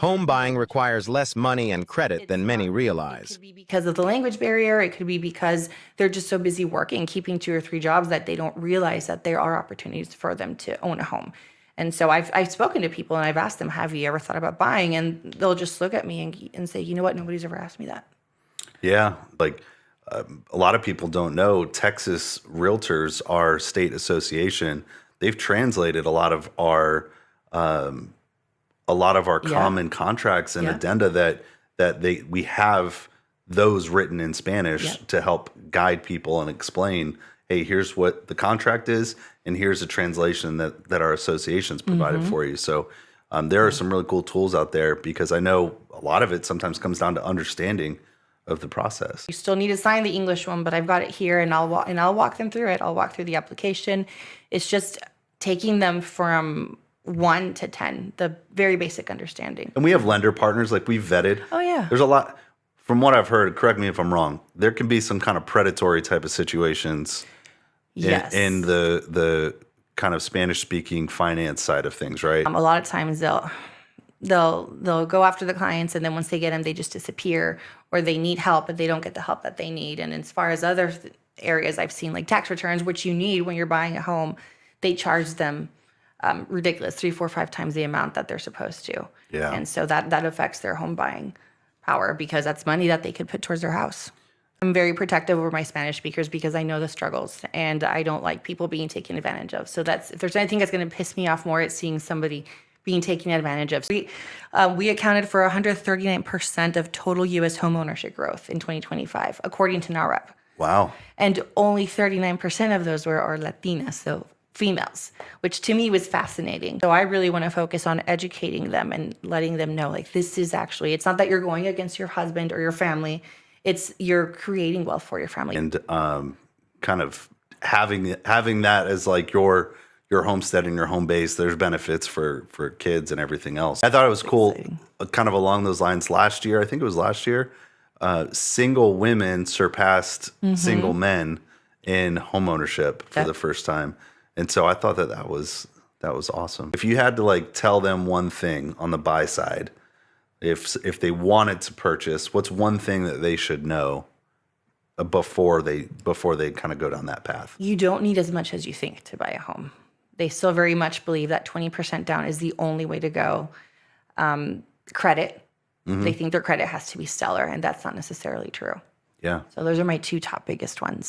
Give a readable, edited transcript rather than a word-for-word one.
Home buying requires less money and credit than many realize. It could be because of the language barrier. It could be because they're just so busy working, keeping 2 or 3 jobs, that they don't realize that there are opportunities for them to own a home. And so I've spoken to people and I've asked them, have you ever thought about buying? And they'll just look at me and say, you know what? Nobody's ever asked me that. Yeah. Like a lot of people don't know, Texas Realtors, our state association, they've translated a lot of our common contracts and addenda that we have those written in Spanish to help guide people and explain, hey, here's what the contract is, and here's a translation that our association's provided for you. So there are some really cool tools out there, because I know a lot of it sometimes comes down to understanding of the process. You still need to sign the English one, but I've got it here, and I'll walk them through it. I'll walk through the application. It's just taking them from 1 to 10, the very basic understanding. And we have lender partners, like we've vetted. Oh, yeah. There's a lot, from what I've heard, correct me if I'm wrong, there can be some kind of predatory type of situations in the kind of Spanish-speaking finance side of things, right? A lot of times they'll go after the clients, and then once they get them, they just disappear, or they need help, but they don't get the help that they need. And as far as other areas I've seen, like tax returns, which you need when you're buying a home, they charge them ridiculous 3, 4, 5 times the amount that they're supposed to. Yeah. And so that affects their home buying power, because that's money that they could put towards their house. I'm very protective over my Spanish speakers because I know the struggles, and I don't like people being taken advantage of. So if there's anything that's going to piss me off more, it's seeing somebody being taken advantage of. We accounted for 139% of total U.S. homeownership growth in 2025, according to NAREP. Wow. And only 39% of those are Latinas, so females, which to me was fascinating. So I really want to focus on educating them and letting them know, like, this is actually, it's not that you're going against your husband or your family. It's you're creating wealth for your family. And kind of having that as like your homestead and your home base, there's benefits for kids and everything else. I thought it was cool, kind of along those lines. Last year, I think it was last year, single women surpassed single men in homeownership for the first time. And so I thought that was awesome. If you had to like tell them one thing on the buy side, if they wanted to purchase, what's one thing that they should know before they kind of go down that path? You don't need as much as you think to buy a home. They still very much believe that 20% down is the only way to go. Credit. They think their credit has to be stellar, and that's not necessarily true. Yeah. So those are my 2 top biggest ones.